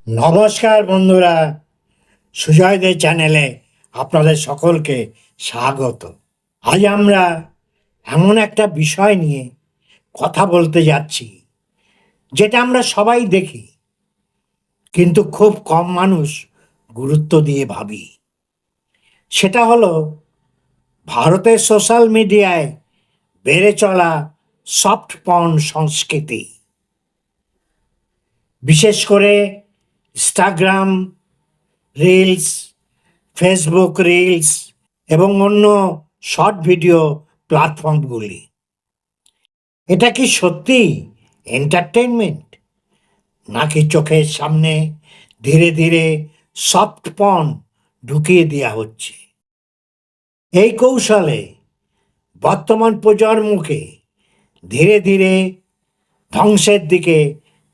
নমস্কার বন্ধুরা, সুজয়দের চ্যানেলে আপনাদের সকলকে স্বাগত। আজ আমরা এমন একটা বিষয় নিয়ে কথা বলতে যাচ্ছি যেটা আমরা সবাই দেখি, কিন্তু খুব কম মানুষ গুরুত্ব দিয়ে ভাবি। সেটা হলো ভারতের সোশ্যাল মিডিয়ায় বেড়ে চলা সফট পর্ন সংস্কৃতি। বিশেষ করে ইনস্টাগ্রাম রিলস, ফেসবুক রিলস এবং অন্য শর্ট ভিডিও প্ল্যাটফর্মগুলি। এটা কি সত্যি এন্টারটেনমেন্ট, নাকি চোখের সামনে ধীরে ধীরে সফট পর্ন ঢুকিয়ে দেওয়া হচ্ছে? এই কৌশলে বর্তমান প্রজন্মকে ধীরে ধীরে ধ্বংসের দিকে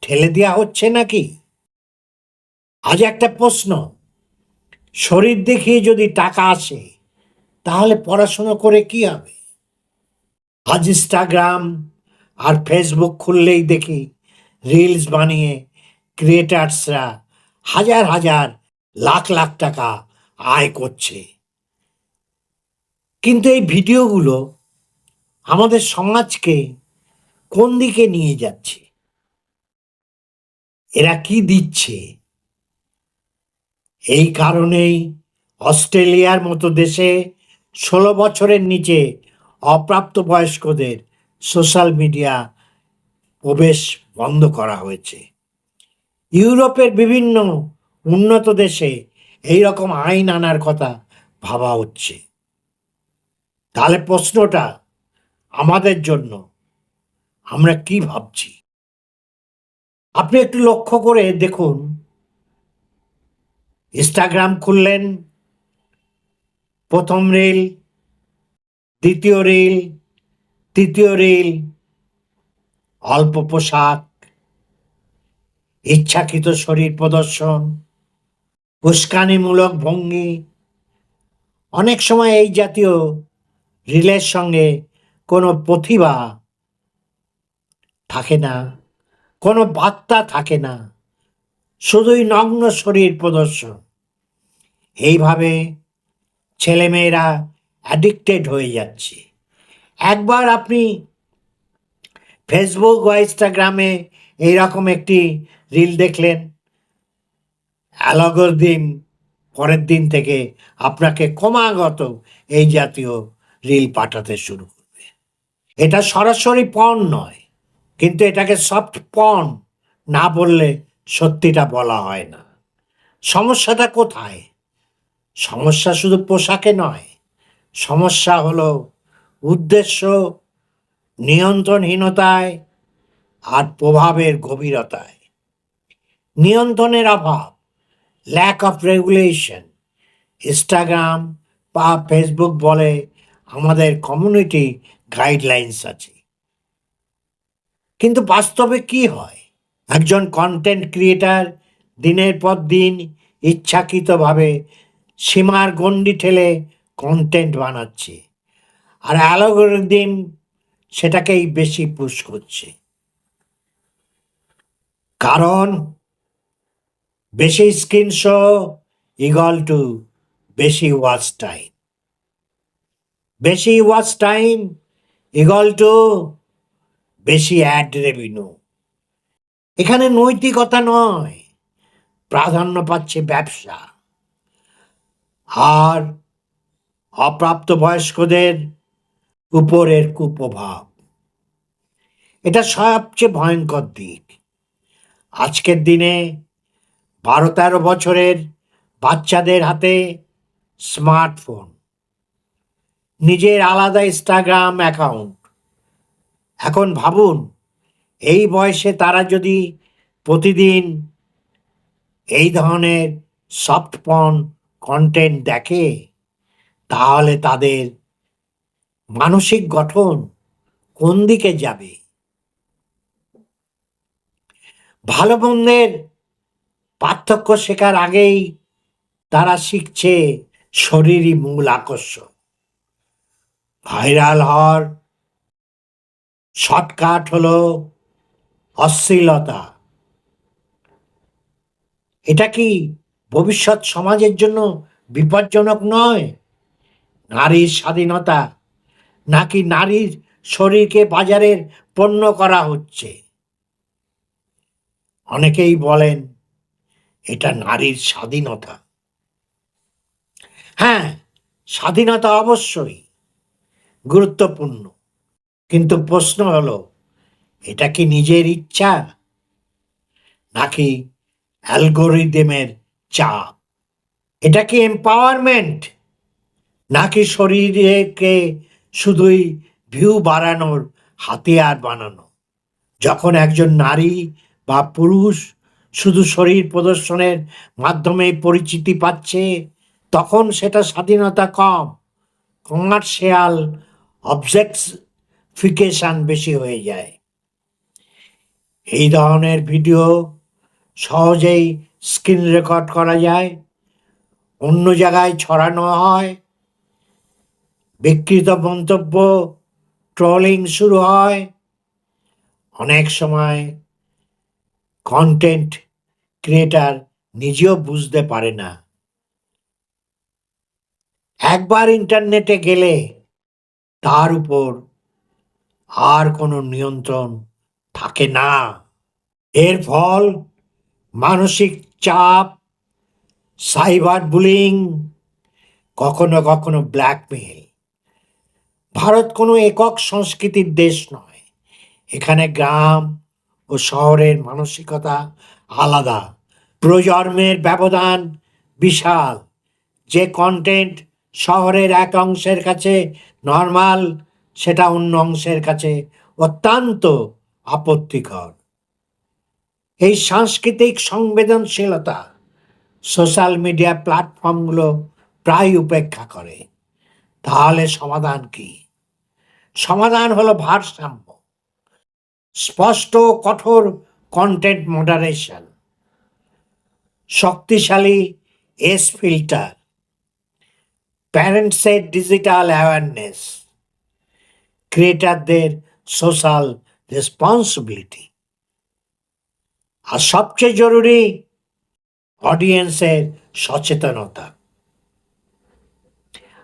ঠেলে দেওয়া হচ্ছে নাকি? আজ একটা প্রশ্ন, শরীর দেখিয়ে যদি টাকা আসে তাহলে পড়াশোনা করে কি হবে? আজ ইনস্টাগ্রাম আর ফেসবুক খুললেই দেখি রিলস বানিয়ে ক্রিয়েটার্সরা হাজার হাজার লাখ লাখ টাকা আয় করছে। কিন্তু এই ভিডিওগুলো আমাদের সমাজকে কোন দিকে নিয়ে যাচ্ছে? এরা কি দিচ্ছে? এই কারণেই অস্ট্রেলিয়ার মতো দেশে 16 বছরের নিচে অপ্রাপ্তবয়স্কদের সোশ্যাল মিডিয়া প্রবেশ বন্ধ করা হয়েছে। ইউরোপের বিভিন্ন উন্নত দেশে এই রকম আইন আনার কথা ভাবা হচ্ছে। তাহলে প্রশ্নটা আমাদের জন্য, আমরা কি ভাবছি? আপনি একটু লক্ষ্য করে দেখুন, ইনস্টাগ্রাম খুললেন, প্রথম রিল, দ্বিতীয় রিল, তৃতীয় রিল, অল্প পোশাক, ইচ্ছাকৃত শরীর প্রদর্শন, উস্কানিমূলক ভঙ্গি। অনেক সময় এই জাতীয় রিলের সঙ্গে কোনো প্রতিভা থাকে না, কোনো বার্তা থাকে না, শুধুই নগ্ন শরীর প্রদর্শন। এইভাবে ছেলেমেয়েরা অ্যাডিক্টেড হয়ে যাচ্ছে। একবার আপনি ফেসবুক বা ইনস্টাগ্রামে এইরকম একটি রিল দেখলেন, অ্যালগরিদম পরের দিন থেকে আপনাকে ক্রমাগত এই জাতীয় রিল পাঠাতে শুরু করবে। এটা সরাসরি পর্ন নয়, কিন্তু এটাকে সফট পর্ন না বললে সত্যিটা বলা হয় না। সমস্যাটা কোথায়? সমস্যা শুধু পোশাকে নয়, সমস্যা হলো উদ্দেশ্য, নিয়ন্ত্রণহীনতায় আর প্রভাবের গভীরতায়। নিয়ন্ত্রণের অভাব, ল্যাক অফ রেগুলেশন। ইনস্টাগ্রাম বা ফেসবুক বলে আমাদের কমিউনিটি গাইডলাইন্স আছে, কিন্তু বাস্তবে কি হয়? একজন কন্টেন্ট ক্রিয়েটার দিনের পর দিন ইচ্ছাকৃতভাবে সীমার গণ্ডি ঠেলে কন্টেন্ট বানাচ্ছে, আর অ্যালগরিদম সেটাকেই বেশি পুশ করছে। কারণ বেশি স্ক্রিন শো ইকুয়াল টু বেশি ওয়াচ টাইম, বেশি ওয়াচ টাইম ইকুয়াল টু বেশি অ্যাড রেভিনিউ। এখানে নৈতিকতা নয়, প্রাধান্য পাচ্ছে ব্যবসা আর অপ্রাপ্তবয়স্কদের উপরের কুপ্রভাব। এটা সবচেয়ে ভয়ঙ্কর দিক। আজকের দিনে 12-13 বছরের বাচ্চাদের হাতে স্মার্টফোন, নিজের আলাদা ইনস্টাগ্রাম অ্যাকাউন্ট। এখন ভাবুন, এই বয়সে তারা যদি প্রতিদিন এই ধরনের সফট পর্ন কন্টেন্ট দেখে, তাহলে তাদের মানসিক গঠন কোন দিকে যাবে? ভালো মন্দের পার্থক্য শেখার আগেই তারা শিখছে শরীরই মূল আকর্ষণ। ভাইরাল হওয়ার শর্টকাট হলো অশ্লীলতা। এটা কি ভবিষ্যৎ সমাজের জন্য বিপজ্জনক নয়? নারীর স্বাধীনতা নাকি নারীর শরীরকে বাজারের পণ্য করা হচ্ছে? অনেকেই বলেন এটা নারীর স্বাধীনতা। হ্যাঁ, স্বাধীনতা অবশ্যই গুরুত্বপূর্ণ, কিন্তু প্রশ্ন হলো এটা কি নিজের ইচ্ছা নাকি অ্যালগোরিদমের চাপ? এটা কি এম্পাওয়ারমেন্ট নাকি শরীরকে শুধুই ভিউ বাড়ানোর হাতিয়ার বানানো? যখন একজন নারী বা পুরুষ শুধু শরীর প্রদর্শনের মাধ্যমে পরিচিতি পাচ্ছে, তখন সেটা স্বাধীনতা কম, কমার্শিয়াল অবজেক্টিফিকেশন বেশি হয়ে যায়। এই ধরনের ভিডিও সহজেই স্ক্রিন রেকর্ড করা যায়, অন্য জায়গায় ছড়ানো হয়, বিকৃত মন্তব্য, ট্রলিং শুরু হয়। অনেক সময় কন্টেন্ট ক্রিয়েটার নিজেও বুঝতে পারে না। একবার ইন্টারনেটে গেলে তার উপর আর কোনো নিয়ন্ত্রণ থাকে না। এর ফল মানসিক চাপ, সাইবার বুলিং, কখনো কখনো ব্ল্যাকমেল। ভারত কোনো একক সংস্কৃতির দেশ নয়। এখানে গ্রাম ও শহরের মানসিকতা আলাদা, প্রজন্মের ব্যবধান বিশাল। যে কন্টেন্ট শহরের এক অংশের কাছে নর্মাল, সেটা অন্য অংশের কাছে অত্যন্ত আপত্তিকর। এই সাংস্কৃতিক সংবেদনশীলতা সোশ্যাল মিডিয়া প্ল্যাটফর্মগুলো প্রায় উপেক্ষা করে। তাহলে সমাধান কি? সমাধান হলো ভারসাম্য, স্পষ্ট কঠোর কন্টেন্ট মডারেশন, শক্তিশালী এস ফিল্টার, প্যারেন্টসের ডিজিটাল অ্যাওয়ারনেস, ক্রিয়েটারদের সোশ্যাল রেসপন্সিবিলিটি, আর সবচেয়ে জরুরি অডিয়েন্সের সচেতনতা।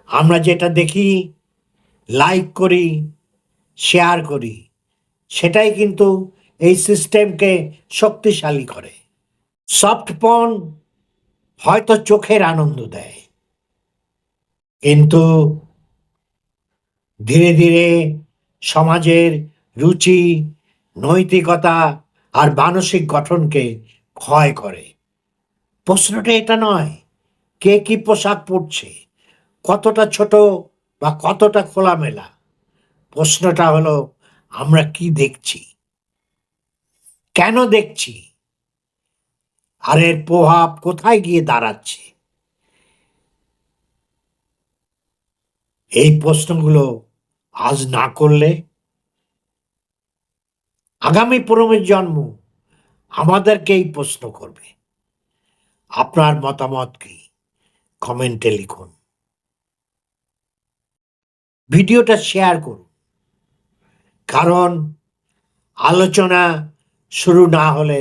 আমরা যেটা দেখি, লাইক করি, শেয়ার করি, সেটাই কিন্তু এই সিস্টেমকে শক্তিশালী করে। সফট পর্ন হয়তো চোখের আনন্দ দেয়, কিন্তু ধীরে ধীরে সমাজের রুচি, নৈতিকতা আর মানসিক গঠনকে ক্ষয় করে। প্রশ্নটা এটা নয় কে কি পোশাক পরছে, কতটা ছোট বা কতটা খোলামেলা। প্রশ্নটা হলো আমরা কি দেখছি, কেন দেখছি, আর এর প্রভাব কোথায় গিয়ে দাঁড়াচ্ছে। এই প্রশ্নগুলো আজ না করলে আগামী প্রজন্ম আমাদেরকে এই প্রশ্ন করবে। আপনার মতামত কি? কমেন্টে লিখুন, ভিডিওটা শেয়ার করুন, কারণ আলোচনা শুরু না হলে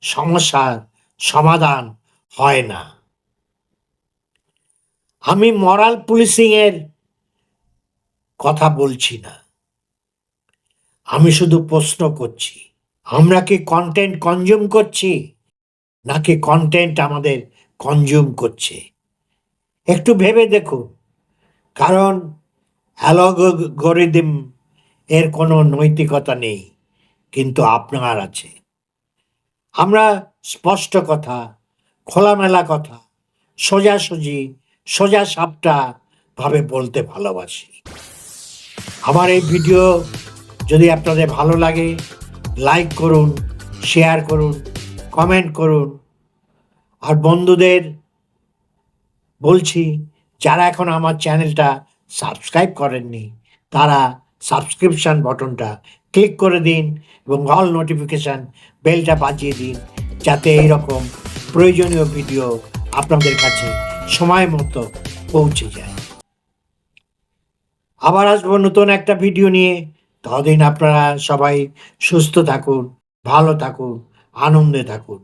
সমস্যার সমাধান হয় না। আমি মরাল পুলিশিং এর কথা বলছি না, আমি শুধু প্রশ্ন করছি, আমরা কি কন্টেন্ট কনজিউম করছি নাকি কন্টেন্ট আমাদের কনজিউম করছে? একটু ভেবে দেখুন, কারণ অ্যালগোরিদম এর কোনো নৈতিকতা নেই, কিন্তু আপনার আছে। আমরা স্পষ্ট কথা, খোলামেলা কথা, সোজাসুজি, সোজা সাপটা ভাবে বলতে ভালোবাসি। আমার এই ভিডিও যদি আপনাদের ভালো লাগে, লাইক করুন, শেয়ার করুন, কমেন্ট করুন। আর বন্ধুদের বলছি, যারা এখন আমার চ্যানেলটা সাবস্ক্রাইব করেননি, তারা সাবস্ক্রিপশন বাটনটা ক্লিক করে দিন এবং অল নোটিফিকেশান বেলটা বাজিয়ে দিন, যাতে এইরকম প্রয়োজনীয় ভিডিও আপনাদের কাছে সময় মতো পৌঁছে যায়। আবার আসবো নতুন একটা ভিডিও নিয়ে। ততদিন আপনারা সবাই সুস্থ থাকুন, ভালো থাকুন, আনন্দে থাকুন।